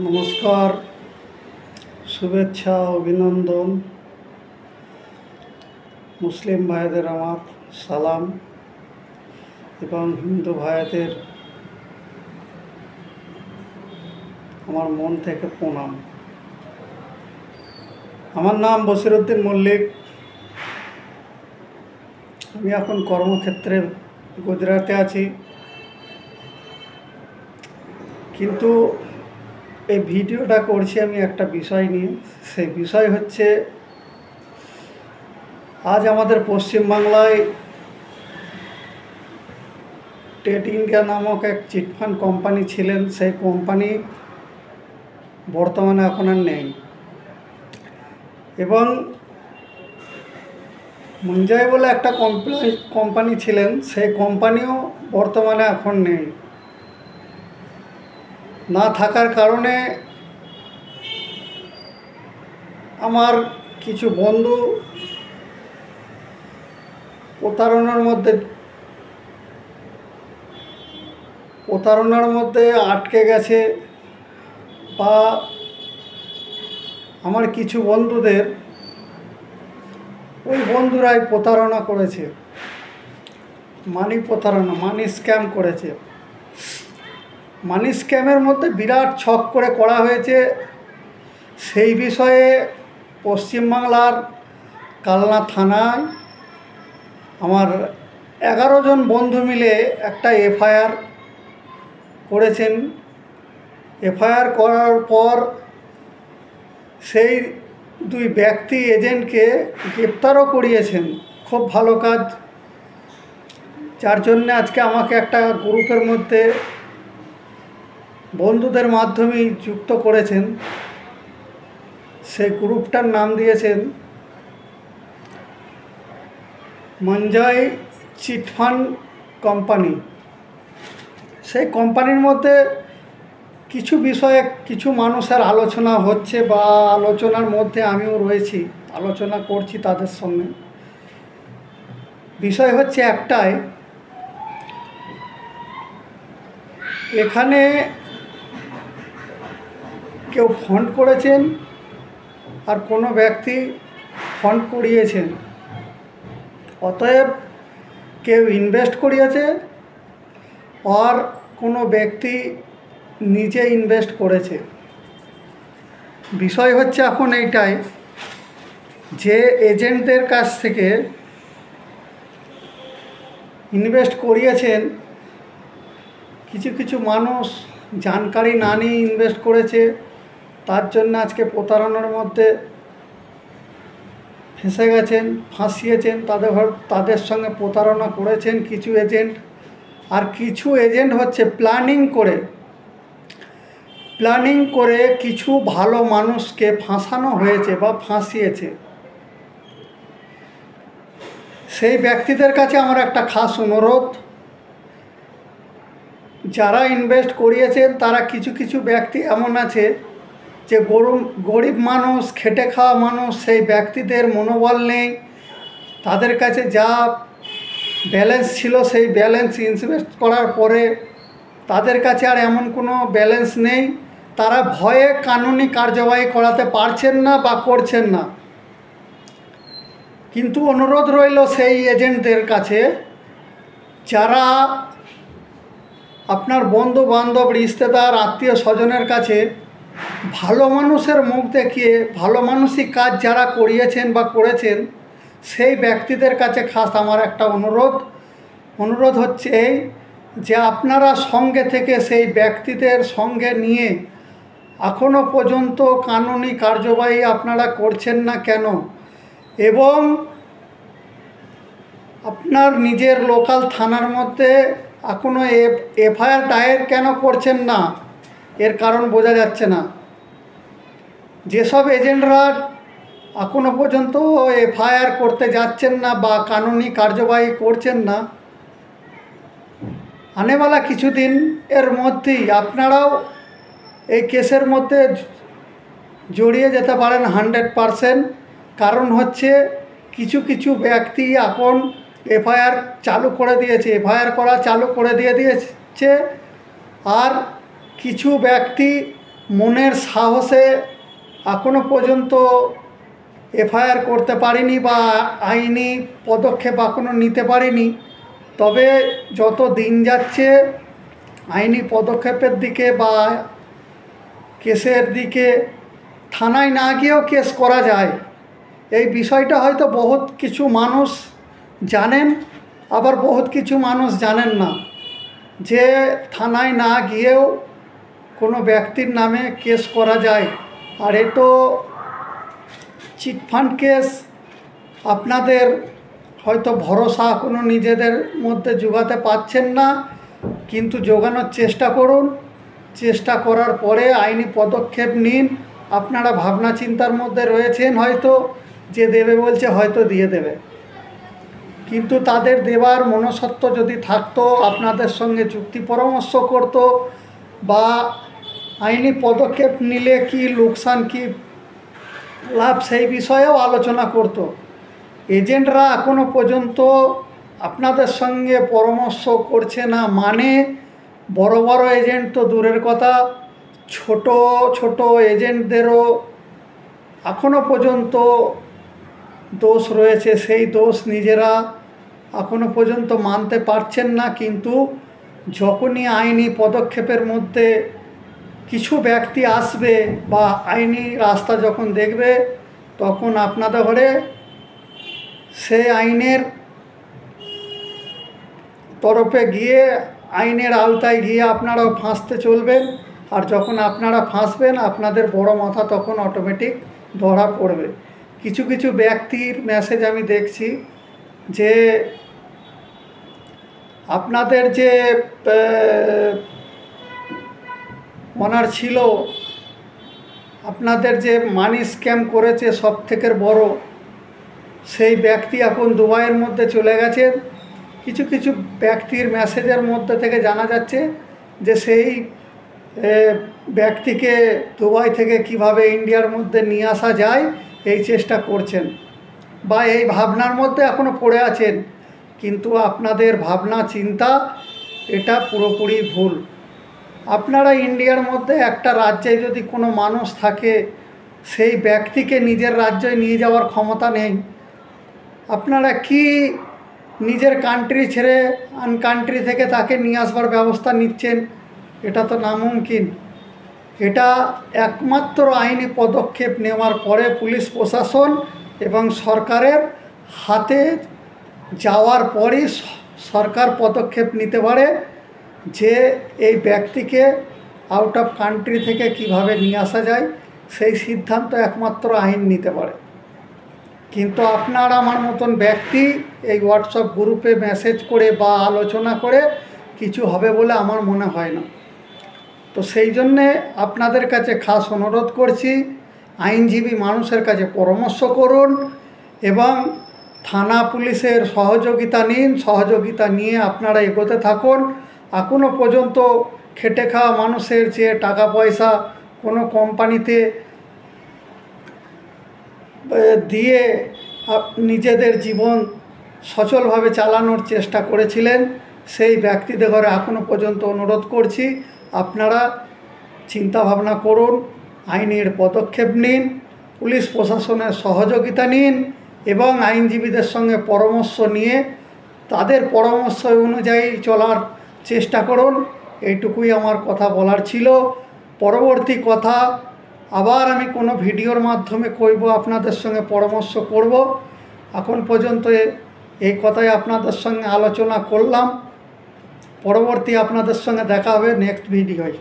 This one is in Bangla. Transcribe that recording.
নমস্কার, শুভেচ্ছা, অভিনন্দন। মুসলিম ভাইদের আমার সালাম এবং হিন্দু ভাইদের আমার মন থেকে প্রণাম। আমার নাম বসিরউদ্দিন মল্লিক। আমি এখন কর্মক্ষেত্রে গুজরাটে আছি, কিন্তু এই ভিডিওটা করছি আমি একটা বিষয় নিয়ে। সেই বিষয় হচ্ছে, আজ আমাদের পশ্চিমবাংলায় টেট ইন্ডিয়া নামক এক চিটফান্ড কোম্পানি ছিলেন। সেই কোম্পানি বর্তমানে এখন আর নেই, এবং মঞ্জাই বলে একটা কোম্পানি ছিলেন, সেই কোম্পানিও বর্তমানে এখন নেই। না থাকার কারণে আমার কিছু বন্ধু প্রতারণার মধ্যে আটকে গেছে, বা আমার কিছু বন্ধুদের ওই বন্ধুরাই প্রতারণা করেছে, মানি স্ক্যাম করেছে। মানি স্ক্যামের মধ্যে বিরাট ছক করে করা হয়েছে। সেই বিষয়ে পশ্চিমবাংলার কালনা থানায় আমার 11 জন বন্ধু মিলে একটা এফআইআর করেছেন। এফআইআর করার পর সেই দুই ব্যক্তি এজেন্টকে গ্রেপ্তারও করিয়েছেন। খুব ভালো কাজ, যার জন্য আজকে আমাকে একটা গ্রুপের মধ্যে বন্ধুদের মাধ্যমেই যুক্ত করেছেন। সেই গ্রুপটার নাম দিয়েছেন মঞ্জাই চিটফান্ড কোম্পানি। সেই কোম্পানির মধ্যে কিছু বিষয়ে কিছু মানুষের আলোচনা হচ্ছে, বা আলোচনার মধ্যে আমিও রয়েছি, আলোচনা করছি তাদের সঙ্গে। বিষয় হচ্ছে একটাই, এখানে কেউ ফন্ড করেছেন আর কোনো ব্যক্তি ফন্ড করিয়েছেন। অতএব কেউ ইনভেস্ট করিয়েছে আর কোনো ব্যক্তি নিজে ইনভেস্ট করেছে। বিষয় হচ্ছে এখন এইটাই, যে এজেন্টদের কাছ থেকে ইনভেস্ট করিয়েছেন, কিছু কিছু মানুষ জানকারি না নিয়ে ইনভেস্ট করেছে। তার জন্য আজকে প্রতারণার মধ্যে ফেঁসে গেছেন, ফাঁসিয়েছেন। তাদের সঙ্গে প্রতারণা করেছেন কিছু এজেন্ট। আর কিছু এজেন্ট হচ্ছে প্ল্যানিং করে কিছু ভালো মানুষকে ফাঁসানো হয়েছে বা ফাঁসিয়েছে। সেই ব্যক্তিদের কাছে আমার একটা খাস অনুরোধ, যারা ইনভেস্ট করিয়েছেন তারা কিছু ব্যক্তি এমন আছে যে গরিব মানুষ, খেটে খাওয়া মানুষ, সেই ব্যক্তিদের মনোবল নেই। তাদের কাছে যা ব্যালেন্স ছিল সেই ব্যালেন্স ইনভেস্ট করার পরে তাদের কাছে আর এমন কোনো ব্যালেন্স নেই। তারা ভয়ে কানুনি কার্যবাহী করাতে পারছেন না বা করছেন না। কিন্তু অনুরোধ রইল সেই এজেন্টদের কাছে, যারা আপনার বন্ধু বান্ধব, রিশতেদার, আত্মীয় স্বজনের কাছে ভালো মানুষের মুখ দেখিয়ে ভালো মানসিক কাজ যারা করিয়েছেন বা করেছেন, সেই ব্যক্তিদের কাছে খাস আমার একটা অনুরোধ হচ্ছে এই, যে আপনারা সঙ্গে থেকে সেই ব্যক্তিদের সঙ্গে নিয়ে এখনও পর্যন্ত কানুনি কার্যবাহী আপনারা করছেন না কেন, এবং আপনার নিজের লোকাল থানার মধ্যে এখনও এফআইআর দায়ের কেন করছেন না, এর কারণ বোঝা যাচ্ছে না। যেসব এজেন্টরা এখনও পর্যন্ত এফআইআর করতে যাচ্ছেন না বা কানুনি কার্যবাহী করছেন না, আনেওয়ালা কিছুদিন এর মধ্যেই আপনারাও এই কেসের মধ্যে জড়িয়ে যেতে পারেন 100%। কারণ হচ্ছে কিছু ব্যক্তি এখন এফআইআর চালু করে দিয়েছে, এফআইআর করা চালু করে দিয়েছে। আর কিছু ব্যক্তি মনের সাহসে এখনো পর্যন্ত এফআইআর করতে পারিনি বা আইনি পদক্ষেপ এখনো নিতে পারিনি। তবে যত দিন যাচ্ছে আইনি পদক্ষেপের দিকে বা কেসের দিকে থানায় না গিয়েও কেস করা যায়, এই বিষয়টা হয়তো বহুত কিছু মানুষ জানেন, আবার বহুত কিছু মানুষ জানেন না যে থানায় না গিয়েও কোনো ব্যক্তির নামে কেস করা যায়। আর এ তো চিটফান্ড কেস, আপনাদের হয়তো ভরসা কোনো নিজেদের মধ্যে জোগাতে পারছেন না, কিন্তু জোগানোর চেষ্টা করুন। চেষ্টা করার পরে আইনি পদক্ষেপ নিন। আপনারা ভাবনা চিন্তার মধ্যে রয়েছেন হয়তো যে দেবে বলছে হয়তো দিয়ে দেবে, কিন্তু তাদের দেওয়ার মনসত্ব যদি থাকতো, আপনাদের সঙ্গে চুক্তি পরামর্শ করতো বা আইনি পদক্ষেপ নিলে কি লোকসান কি লাভ সেই বিষয়েও আলোচনা করতো। এজেন্টরা এখনো পর্যন্ত আপনাদের সঙ্গে পরামর্শ করছে না, মানে বড় বড় এজেন্ট তো দূরের কথা, ছোট ছোট এজেন্টদেরও এখনো পর্যন্ত দোষ রয়েছে। সেই দোষ নিজেরা এখনো পর্যন্ত মানতে পারছেন না, কিন্তু যখনই আইনি পদক্ষেপের মধ্যে কিছু ব্যক্তি আসবে বা আইনি রাস্তা যখন দেখবে, তখন আপনাদের ঘরে সেই আইনের তরফে গিয়ে আইনের আওতায় গিয়ে আপনারাও ফাঁসতে চলবেন। আর যখন আপনারা ফাঁসবেন, আপনাদের বড় মাথা তখন অটোমেটিক ধরা পড়বে। কিছু কিছু ব্যক্তির মেসেজ আমি দেখছি যে আপনাদের যে ওনার ছিল, আপনাদের যে মানি স্ক্যাম করেছে সব থেকে বড়, সেই ব্যক্তি এখন দুবাইয়ের মধ্যে চলে গেছেন। কিছু কিছু ব্যক্তির মেসেজের মধ্যে থেকে জানা যাচ্ছে যে সেই ব্যক্তিকে দুবাই থেকে কিভাবে ইন্ডিয়ার মধ্যে নিয়ে আসা যায় এই চেষ্টা করছেন বা এই ভাবনার মধ্যে এখনও পড়ে আছেন, কিন্তু আপনাদের ভাবনা চিন্তা এটা পুরোপুরি ভুল। আপনারা ইন্ডিয়ার মধ্যে একটা রাজ্যে যদি কোনো মানুষ থাকে, সেই ব্যক্তিকে নিজের রাজ্যে নিয়ে যাওয়ার ক্ষমতা নেই। আপনারা কি নিজের কান্ট্রি ছেড়ে আন কান্ট্রি থেকে তাকে নিয়ে আসবার ব্যবস্থা নিচ্ছেন? এটা তো নামুমকিন। এটা একমাত্র আইনি পদক্ষেপ নেওয়ার পরে পুলিশ প্রশাসন এবং সরকারের হাতে যাওয়ার পরই সরকার পদক্ষেপ নিতে পারে যে এই ব্যক্তিকে আউট অফ কান্ট্রি থেকে কিভাবে নিয়ে আসা যায়, সেই সিদ্ধান্ত একমাত্র আইন নিতে পারে। কিন্তু আপনার আমার মতন ব্যক্তি এই হোয়াটসঅ্যাপ গ্রুপে মেসেজ করে বা আলোচনা করে কিছু হবে বলে আমার মনে হয় না। তো সেই জন্যে আপনাদের কাছে খাস অনুরোধ করছি, আইনজীবী মানুষের কাছে পরামর্শ করুন এবং থানা পুলিশের সহযোগিতা নিন। সহযোগিতা নিয়ে আপনারা এগোতে থাকুন। এখনও পর্যন্ত খেটে খাওয়া মানুষের যে টাকা পয়সা কোনো কোম্পানিতে দিয়ে নিজেদের জীবন সচলভাবে চালানোর চেষ্টা করেছিলেন, সেই ব্যক্তিদের ঘরে এখনও পর্যন্ত অনুরোধ করছি আপনারা চিন্তা ভাবনা করুন, আইনের পদক্ষেপ নিন, পুলিশ প্রশাসনের সহযোগিতা নিন এবং আইনজীবীদের সঙ্গে পরামর্শ নিয়ে তাদের পরামর্শ অনুযায়ী চলার চেষ্টা করুন। এইটুকুই আমার কথা বলার ছিল। পরবর্তী কথা আবার আমি কোনো ভিডিওর মাধ্যমে কইব, আপনাদের সঙ্গে পরামর্শ করব। এখন পর্যন্ত এই কথাই আপনাদের সঙ্গে আলোচনা করলাম। পরবর্তী আপনাদের সঙ্গে দেখা হবে নেক্সট ভিডিওয়।